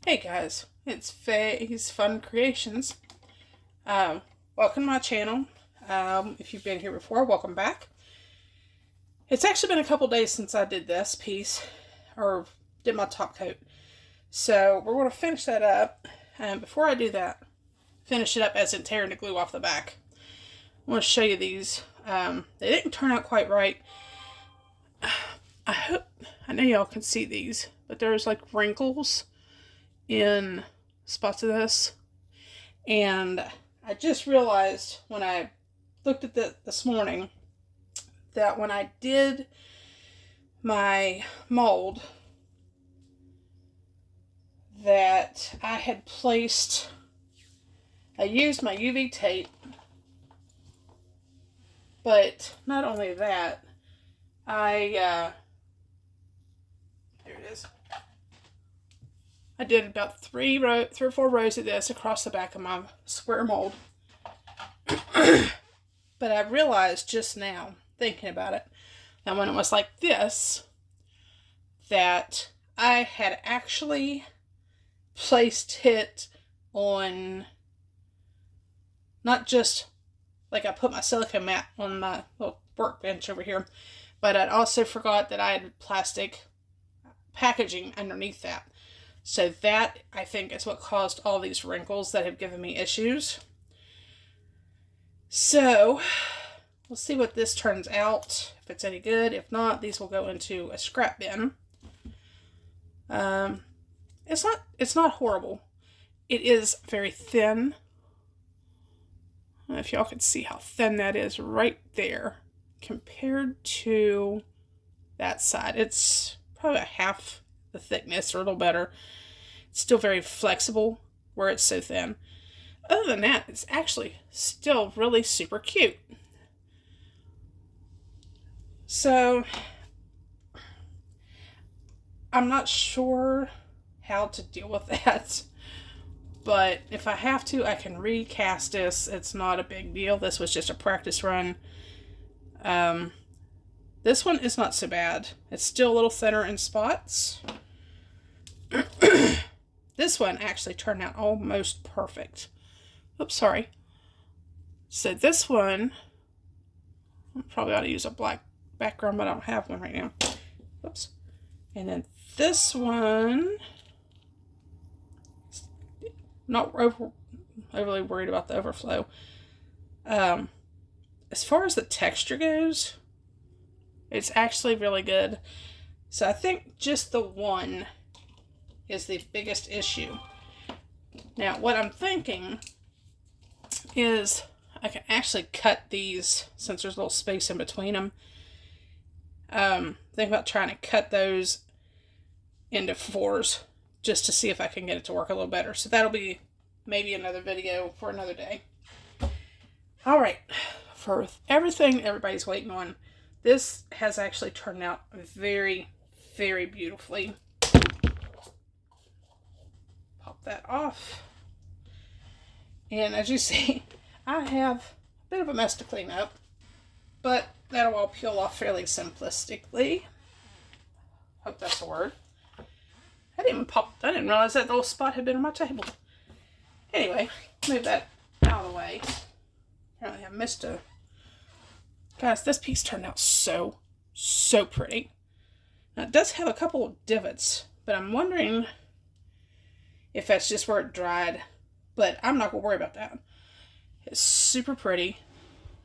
Hey guys, it's Faye's Fun Creations. Welcome to my channel. If you've been here before, welcome back. It's actually been a couple days since I did this piece, or did my top coat. So we're going to finish that up. And before I do that, finish it up as in tearing the glue off the back. I want to show you these. They didn't turn out quite right. I know y'all can see these, but there's like wrinkles in spots of this, and I just realized when I looked at this morning that when I did my mold that I had placed, I used my UV tape, but not only that, here it is. I did about three or four rows of this across the back of my square mold. But I realized just now, thinking about it, that when it was like this, that I had actually placed it on, not just like I put my silicone mat on my little workbench over here, but I'd also forgot that I had plastic packaging underneath that. So that, I think, is what caused all these wrinkles that have given me issues. So, we'll see what this turns out, if it's any good. If not, these will go into a scrap bin. It's not horrible. It is very thin. I don't know if y'all can see how thin that is right there compared to that side. It's probably half the thickness or a little better. It's still very flexible where it's so thin. Other than that, it's actually still really super cute. So I'm not sure how to deal with that, but if I have to, I can recast this. It's not a big deal. This was just a practice run. This one is not so bad. It's still a little thinner in spots. This one actually turned out almost perfect. Oops, sorry. So this one, I probably ought to use a black background, but I don't have one right now. Oops. And then this one, not overly worried about the overflow. As far as the texture goes, it's actually really good. So I think just the one is the biggest issue. Now, what I'm thinking is I can actually cut these, since there's a little space in between them. Think about trying to cut those into fours just to see if I can get it to work a little better. So that'll be maybe another video for another day. All right, for everything everybody's waiting on, this has actually turned out very, very beautifully. Pop that off. And as you see, I have a bit of a mess to clean up, but that'll all peel off fairly simplistically. Hope that's a word. I didn't realize that little spot had been on my table. Anyway, move that out of the way. Apparently I missed a... Guys, this piece turned out so pretty. Now, it does have a couple of divots, but I'm wondering if that's just where it dried. But I'm not going to worry about that. It's super pretty.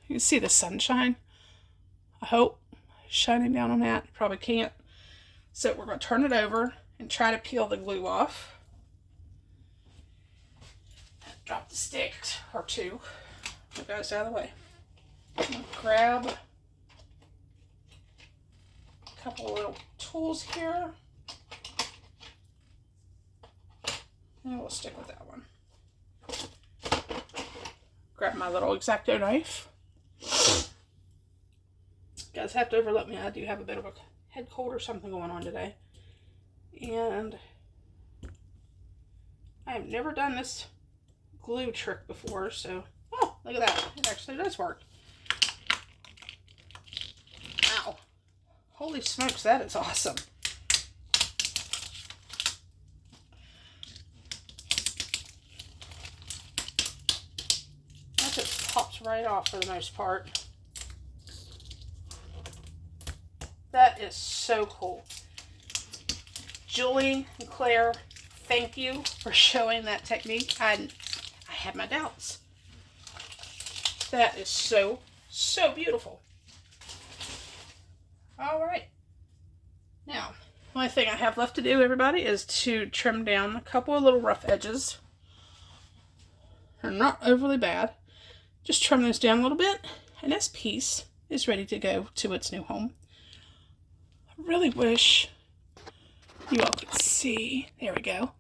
You can see the sunshine, I hope, shining down on that. You probably can't. So we're going to turn it over and try to peel the glue off. Drop the stick or two. Move those out of the way. I'm going to grab a couple of little tools here. And we'll stick with that one. Grab my little X-Acto knife. Guys, have to overlook me. I do have a bit of a head cold or something going on today. And I have never done this glue trick before, so... Oh, look at that. It actually does work. Wow. Holy smokes, that is awesome. pops right off for the most part. That is so cool. Julie and Claire, thank you for showing that technique. I had my doubts. That is so, so beautiful. All right. Now, the only thing I have left to do, everybody, is to trim down a couple of little rough edges. They're not overly bad. Just trim those down a little bit, and this piece is ready to go to its new home. I really wish you all could see. There we go.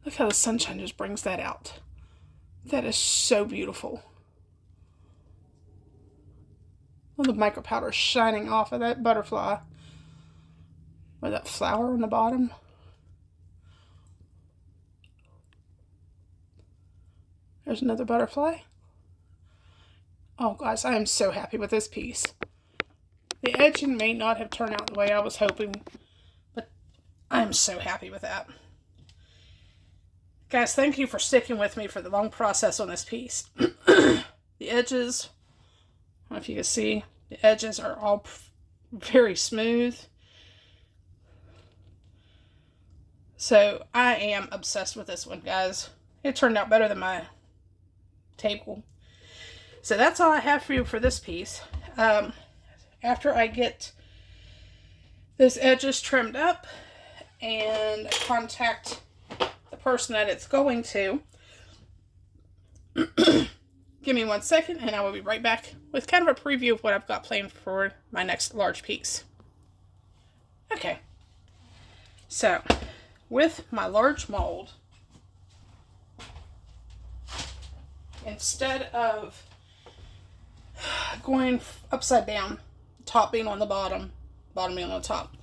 Look how the sunshine just brings that out. That is so beautiful. All the micropowder shining off of that butterfly. With that flower on the bottom. There's another butterfly. Oh, guys, I am so happy with this piece. The edging may not have turned out the way I was hoping, but I'm so happy with that. Guys, thank you for sticking with me for the long process on this piece. The edges, I don't know if you can see, the edges are all very smooth. So I am obsessed with this one, guys. It turned out better than my table. So that's all I have for you for this piece. After I get those edges trimmed up and contact the person that it's going to, give me 1 second and I will be right back with kind of a preview of what I've got planned for my next large piece. Okay. So, with my large mold, instead of going upside down, top being on the bottom, bottom being on the top,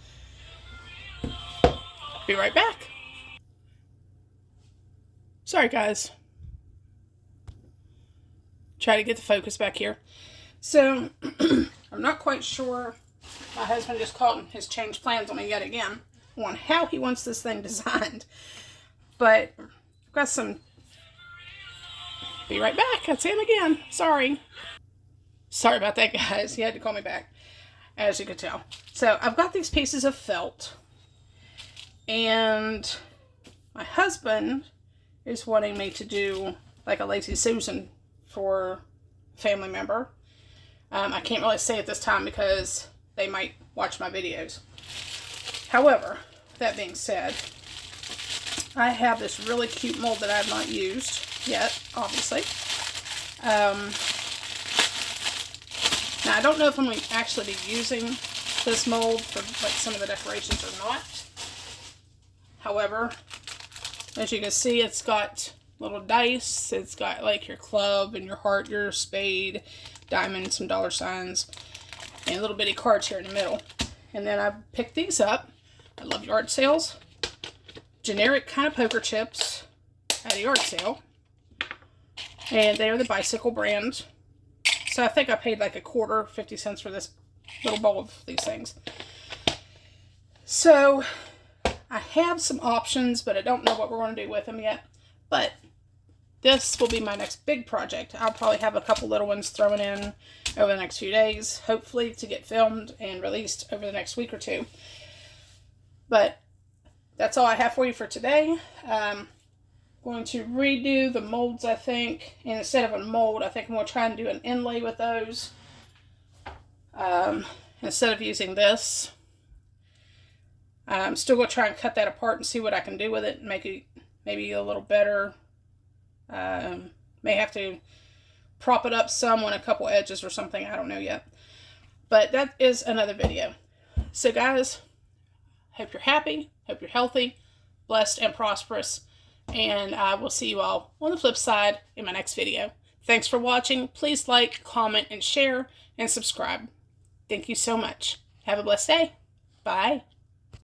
be right back. Sorry, guys. Try to get the focus back here. So, I'm not quite sure. My husband just called and has changed plans on me yet again on how he wants this thing designed. But I've got some... Be right back. That's him again. Sorry. Sorry about that, guys. He had to call me back, as you could tell. So, I've got these pieces of felt. And my husband is wanting me to do like a Lazy Susan for a family member. I can't really say at this time because they might watch my videos. However, that being said, I have this really cute mold that I have not used yet, obviously. Now, I don't know if I'm going to actually be using this mold for like some of the decorations or not. However, as you can see, it's got little dice. It's got like your club and your heart, your spade, diamond, some dollar signs, and little bitty cards here in the middle. And then I picked these up. I love yard sales. Generic kind of poker chips at a yard sale. And they are the Bicycle brand. So I think I paid like a quarter, 50 cents for this little bowl of these things. So I have some options, but I don't know what we're going to do with them yet. But this will be my next big project. I'll probably have a couple little ones thrown in over the next few days, hopefully to get filmed and released over the next week or two. But that's all I have for you for today. Going to redo the molds, I think. And instead of a mold, I think I'm going to try and do an inlay with those. Instead of using this. I'm still going to try and cut that apart and see what I can do with it and make it maybe a little better. May have to prop it up some on a couple edges or something. I don't know yet. But that is another video. So guys, hope you're happy. Hope you're healthy, blessed, and prosperous. And I will see you all on the flip side in my next video. Thanks for watching. Please like, comment, and share, and subscribe. Thank you so much. Have a blessed day. Bye.